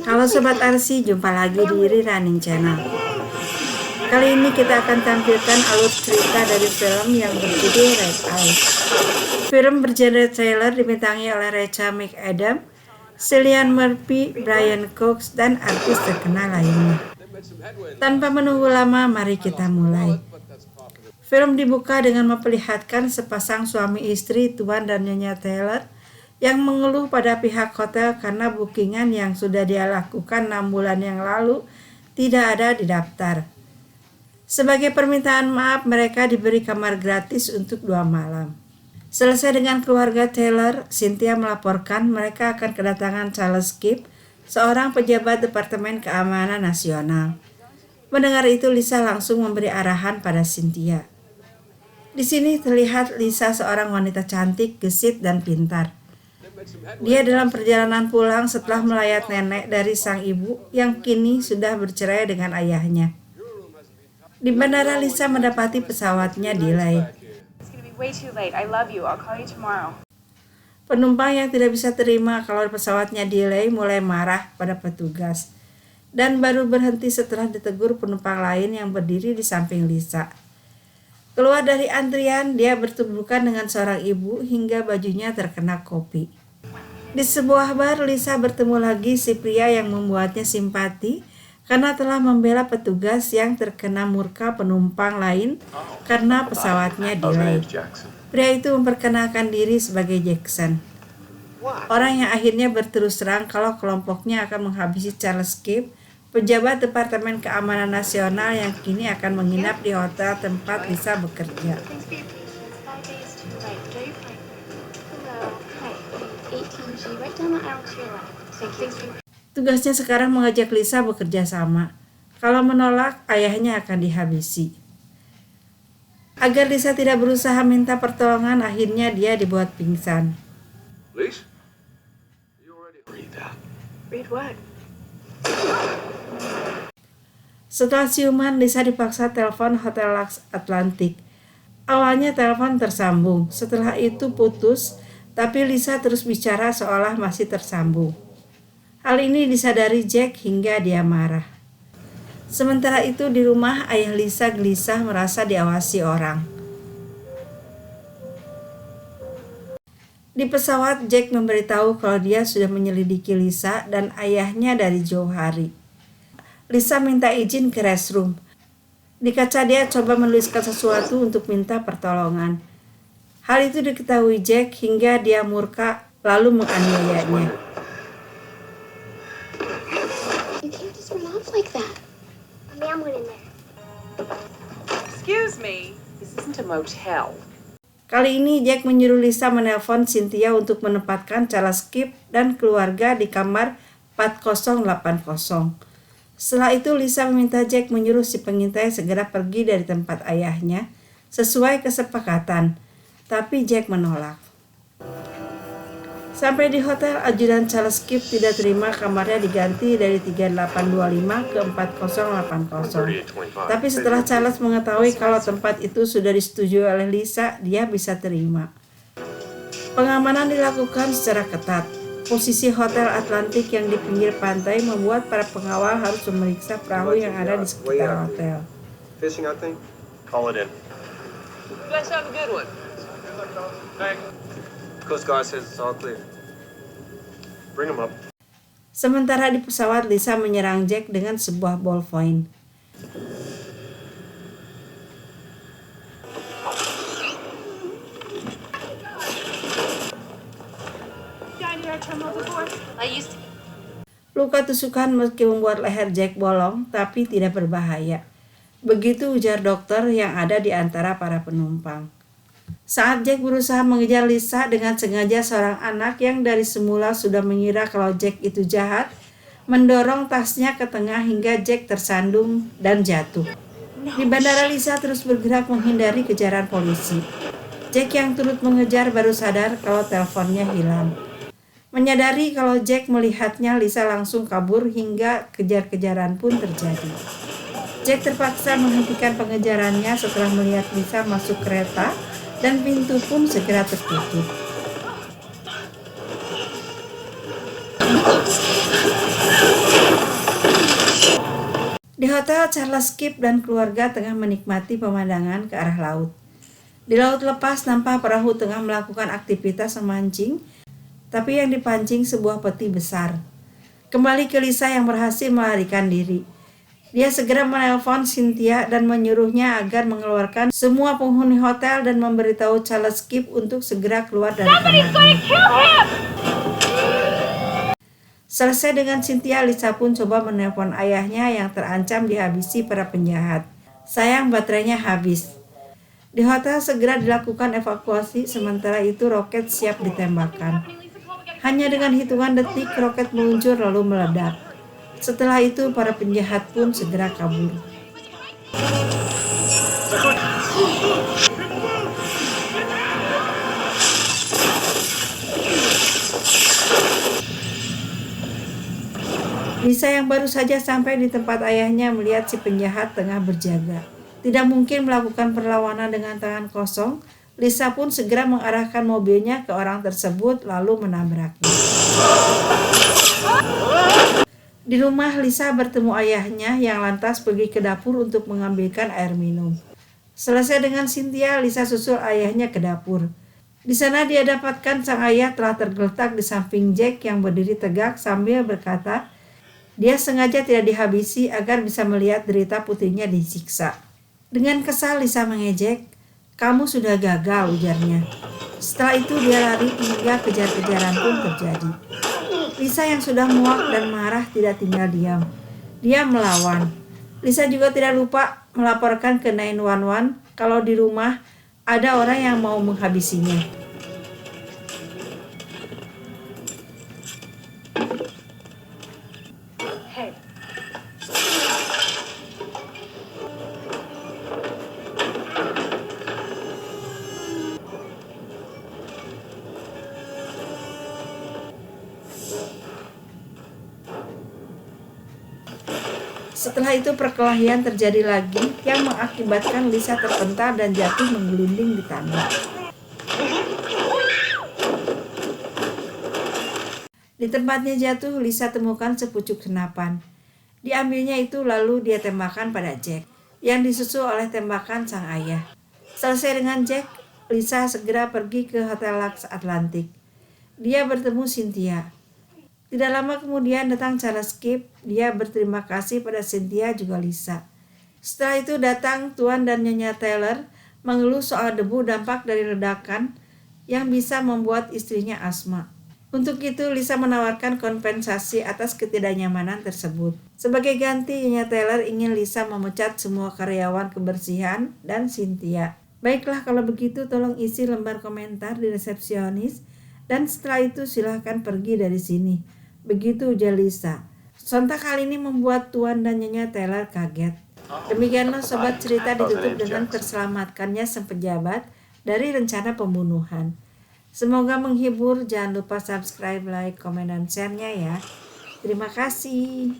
Halo Sobat Arsi, jumpa lagi di Running Channel. Kali ini kita akan tampilkan alur cerita dari film yang berjudul Red Eyes. Film bergenre trailer dibintangi oleh Rachel McAdams, Cillian Murphy, Brian Cox, dan artis terkenal lainnya. Tanpa menunggu lama, mari kita mulai. Film dibuka dengan memperlihatkan sepasang suami istri, Tuan dan Nyonya Taylor, yang mengeluh pada pihak hotel karena bookingan yang sudah dia lakukan 6 bulan yang lalu tidak ada di daftar. Sebagai permintaan maaf, mereka diberi kamar gratis untuk 2 malam. Selesai dengan keluarga Taylor, Cynthia melaporkan mereka akan kedatangan Charles Kipp, seorang pejabat Departemen Keamanan Nasional. Mendengar itu, Lisa langsung memberi arahan pada Cynthia. Di sini terlihat Lisa seorang wanita cantik, gesit, dan pintar. Dia dalam perjalanan pulang setelah melayat nenek dari sang ibu yang kini sudah bercerai dengan ayahnya. Di bandara, Lisa mendapati pesawatnya delay. Penumpang yang tidak bisa terima kalau pesawatnya delay mulai marah pada petugas dan baru berhenti setelah ditegur penumpang lain yang berdiri di samping Lisa. Keluar dari antrian, dia bertuburkan dengan seorang ibu hingga bajunya terkena kopi. Di sebuah bar, Lisa bertemu lagi si pria yang membuatnya simpati karena telah membela petugas yang terkena murka penumpang lain karena pesawatnya delay. Pria itu memperkenalkan diri sebagai Jackson, orang yang akhirnya berterus terang kalau kelompoknya akan menghabisi Charles Kipp, pejabat Departemen Keamanan Nasional yang kini akan menginap di hotel tempat Lisa bekerja. Tugasnya sekarang mengajak Lisa bekerja sama. Kalau menolak, ayahnya akan dihabisi. Agar Lisa tidak berusaha minta pertolongan, akhirnya dia dibuat pingsan. Lisa? You already read that? Read what? Setelah siuman, Lisa dipaksa telepon Hotel Lux Atlantic. Awalnya telepon tersambung, setelah itu putus, tapi Lisa terus bicara seolah masih tersambung. Hal ini disadari Jack hingga dia marah. Sementara itu di rumah, ayah Lisa gelisah merasa diawasi orang. Di pesawat, Jack memberitahu kalau dia sudah menyelidiki Lisa dan ayahnya dari jauh hari. Lisa minta izin ke restroom. Di kaca dia coba menuliskan sesuatu untuk minta pertolongan. Hal itu diketahui Jack hingga dia murka lalu menganiayanya. You can't just run off like that. Ma'am went in there. Excuse me, this isn't a motel. Kali ini Jack menyuruh Lisa menelpon Cynthia untuk menempatkan Charles Kipp dan keluarga di kamar 4080. Setelah itu Lisa meminta Jack menyuruh si pengintai segera pergi dari tempat ayahnya sesuai kesepakatan, tapi Jack menolak. Sampai di hotel, ajudan Charles Kipp tidak terima kamarnya diganti dari 3825 ke 4080. Tapi setelah Charles mengetahui kalau tempat itu sudah disetujui oleh Lisa, dia bisa terima. Pengamanan dilakukan secara ketat. Posisi Hotel Atlantic yang di pinggir pantai membuat para pengawal harus memeriksa perahu yang ada di sekitar hotel. Fishing, I think. Call it in. You guys have a good one. Thanks. Coast Guard says it's all clear. Bring him up. Sementara di pesawat, Lisa menyerang Jack dengan sebuah ballpoint. Luka tusukan meski membuat leher Jack bolong, tapi tidak berbahaya. Begitu ujar dokter yang ada di antara para penumpang. Saat Jack berusaha mengejar Lisa, dengan sengaja seorang anak yang dari semula sudah mengira kalau Jack itu jahat, mendorong tasnya ke tengah hingga Jack tersandung dan jatuh. Di bandara, Lisa terus bergerak menghindari kejaran polisi. Jack yang turut mengejar baru sadar kalau teleponnya hilang. Menyadari kalau Jack melihatnya, Lisa langsung kabur hingga kejar-kejaran pun terjadi. Jack terpaksa menghentikan pengejarannya setelah melihat Lisa masuk kereta dan pintu pun segera tertutup. Di hotel, Charles Skip dan keluarga tengah menikmati pemandangan ke arah laut. Di laut lepas nampak perahu tengah melakukan aktivitas memancing, tapi yang dipancing sebuah peti besar. Kembali ke Lisa yang berhasil melarikan diri. Dia segera menelpon Cynthia dan menyuruhnya agar mengeluarkan semua penghuni hotel dan memberitahu Charles Skip untuk segera keluar dari kamarnya. Selesai dengan Cynthia, Lisa pun coba menelpon ayahnya yang terancam dihabisi para penjahat. Sayang baterainya habis. Di hotel segera dilakukan evakuasi, sementara itu roket siap ditembakkan. Hanya dengan hitungan detik roket meluncur lalu meledak. Setelah itu para penjahat pun segera kabur. Lisa yang baru saja sampai di tempat ayahnya melihat si penjahat tengah berjaga. Tidak mungkin melakukan perlawanan dengan tangan kosong. Lisa pun segera mengarahkan mobilnya ke orang tersebut lalu menabraknya. Di rumah, Lisa bertemu ayahnya yang lantas pergi ke dapur untuk mengambilkan air minum. Selesai dengan Cynthia, Lisa susul ayahnya ke dapur. Di sana dia dapatkan sang ayah telah tergeletak di samping Jack yang berdiri tegak sambil berkata, dia sengaja tidak dihabisi agar bisa melihat derita putrinya disiksa. Dengan kesal Lisa mengejek, kamu sudah gagal, ujarnya. Setelah itu dia lari hingga kejar-kejaran pun terjadi. Lisa yang sudah muak dan marah tidak tinggal diam. Dia melawan. Lisa juga tidak lupa melaporkan ke 911 kalau di rumah ada orang yang mau menghabisinya. Hey. Setelah itu perkelahian terjadi lagi yang mengakibatkan Lisa terpental dan jatuh menggelinding di tanah. Di tempatnya jatuh, Lisa temukan sepucuk senapan. Diambilnya itu lalu dia tembakkan pada Jack, yang disusul oleh tembakan sang ayah. Selesai dengan Jack, Lisa segera pergi ke Hotel Lux Atlantic. Dia bertemu Cynthia. Tidak lama kemudian datang Charles Skip. Dia berterima kasih pada Cynthia juga Lisa. Setelah itu datang Tuan dan Nyonya Taylor mengeluh soal debu dampak dari ledakan yang bisa membuat istrinya asma. Untuk itu Lisa menawarkan kompensasi atas ketidaknyamanan tersebut. Sebagai ganti, Nyonya Taylor ingin Lisa memecat semua karyawan kebersihan dan Cynthia. Baiklah kalau begitu tolong isi lembar komentar di resepsionis dan setelah itu silahkan pergi dari sini. Begitu ujar Lisa. Sontak hal ini membuat Tuan dan Nyonya Taylor kaget. Demikianlah sobat cerita ditutup dengan terselamatkannya sang pejabat dari rencana pembunuhan. Semoga menghibur. Jangan lupa subscribe, like, komen, dan share-nya ya. Terima kasih.